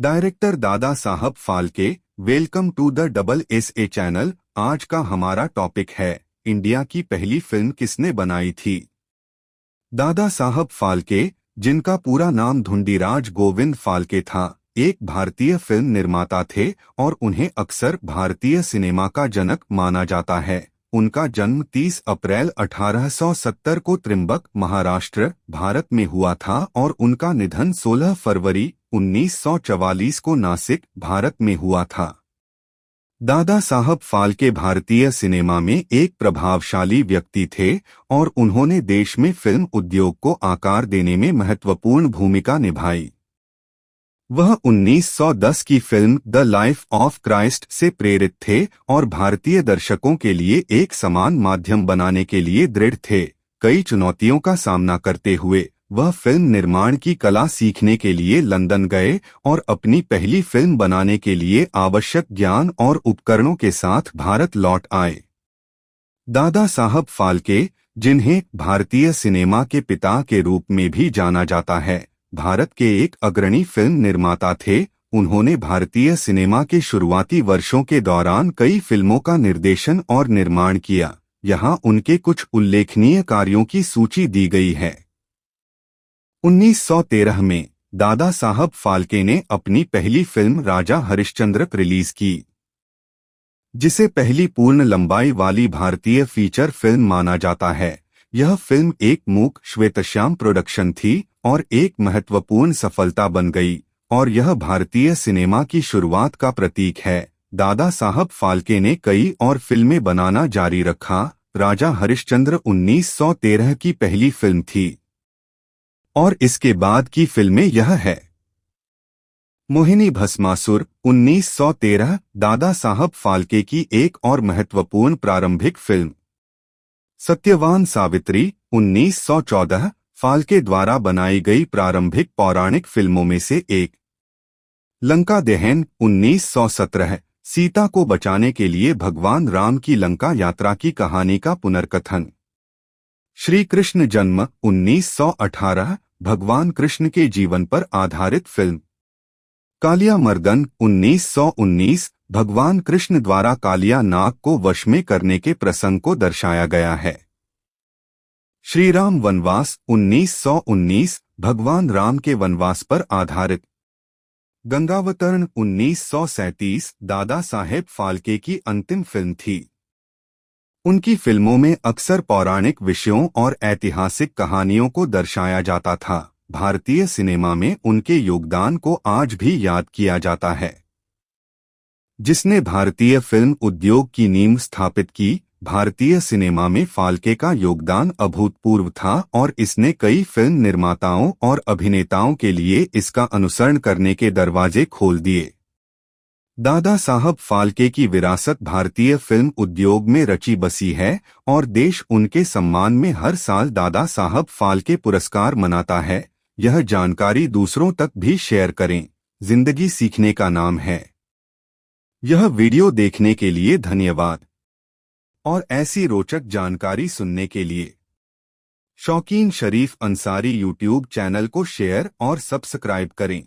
Director Dada Saheb Phalke. Welcome to the double S A channel. आज का हमारा टॉपिक है इंडिया की पहली फिल्म किसने बनाई थी। दादा साहब फाल्के, जिनका पूरा नाम धुंडीराज गोविंद फाल्के था, एक भारतीय फिल्म निर्माता थे और उन्हें अक्सर भारतीय सिनेमा का जनक माना जाता है। उनका जन्म 30 अप्रैल 1870 को त्रिंबक, महाराष्ट्र, भारत में हुआ था और उनका निधन 16 फरवरी 1944 को नासिक, भारत में हुआ था। दादा साहब फाल्के भारतीय सिनेमा में एक प्रभावशाली व्यक्ति थे और उन्होंने देश में फिल्म उद्योग को आकार देने में महत्वपूर्ण भूमिका निभाई। वह 1910 की film the life of Christ से प्रेरित थे और भारतीय दर्शकों के लिए एक समान माध्यम बनाने के लिए दृढ़ थे। कई चुनौतियों का सामना करते हुए वह फिल्म निर्माण की कला सीखने के लिए लंदन गए और अपनी पहली फिल्म बनाने के लिए आवश्यक ज्ञान और उपकरणों के साथ भारत लौट आए। दादा साहब फाल्के, जिन्हें भारतीय सिनेमा के पिता के रूप में भी जाना जाता है, भारत के एक अग्रणी फिल्म निर्माता थे। उन्होंने भारतीय सिनेमा के शुरुआती वर्षों के दौरान कई फिल्मों का निर्देशन और निर्माण किया। यहाँ उनके कुछ उल्लेखनीय कार्यों की सूची दी गई है। 1913 में दादा साहब फाल्के ने अपनी पहली फिल्म राजा हरिश्चंद्र रिलीज की, जिसे पहली पूर्ण लंबाई वाली भारतीय फीचर फिल्म माना जाता है। यह फिल्म एक मूक श्वेतश्याम प्रोडक्शन थी और एक महत्वपूर्ण सफलता बन गई और यह भारतीय सिनेमा की शुरुआत का प्रतीक है। दादा साहब फाल्के ने कई और फिल्में बनाना जारी रखा। राजा हरिश्चंद्र 1913 की पहली फिल्म थी और इसके बाद की फिल्में यह है। मोहिनी भस्मासुर 1913 दादा साहब फाल्के की एक और महत्वपूर्ण प्रारंभिक फिल्म। सत्यवान सावित्री 1914 फाल्के द्वारा बनाई गई प्रारंभिक पौराणिक फिल्मों में से एक। लंका दहन 1917 सीता को बचाने के लिए भगवान राम की लंका यात्रा की कहानी का पुनर्कथन। श्री कृष्ण जन्म 1918 भगवान कृष्ण के जीवन पर आधारित फिल्म। कालिया मर्दन 1919 भगवान कृष्ण द्वारा कालिया नाग को वश में करने के प्रसंग को दर्शाया गया है। श्री राम वनवास 1919 भगवान राम के वनवास पर आधारित। गंगावतरण 1937 दादा साहेब फाल्के की अंतिम फिल्म थी। उनकी फिल्मों में अक्सर पौराणिक विषयों और ऐतिहासिक कहानियों को दर्शाया जाता था। भारतीय सिनेमा में उनके योगदान को आज भी याद किया जाता है, जिसने भारतीय फिल्म उद्योग की नींव स्थापित की। भारतीय सिनेमा में फाल्के का योगदान अभूतपूर्व था और इसने कई फिल्म निर्माताओं और अभिनेताओं के लिए इसका अनुसरण करने के दरवाजे खोल दिए। दादा साहब फाल्के की विरासत भारतीय फिल्म उद्योग में रची बसी है और देश उनके सम्मान में हर साल दादा साहब फाल्के पुरस्कार मनाता है। यह जानकारी दूसरों तक भी शेयर करें। जिंदगी सीखने का नाम है। यह वीडियो देखने के लिए धन्यवाद और ऐसी रोचक जानकारी सुनने के लिए शौकीन शरीफ अंसारी यूट्यूब चैनल को शेयर और सब्सक्राइब करें।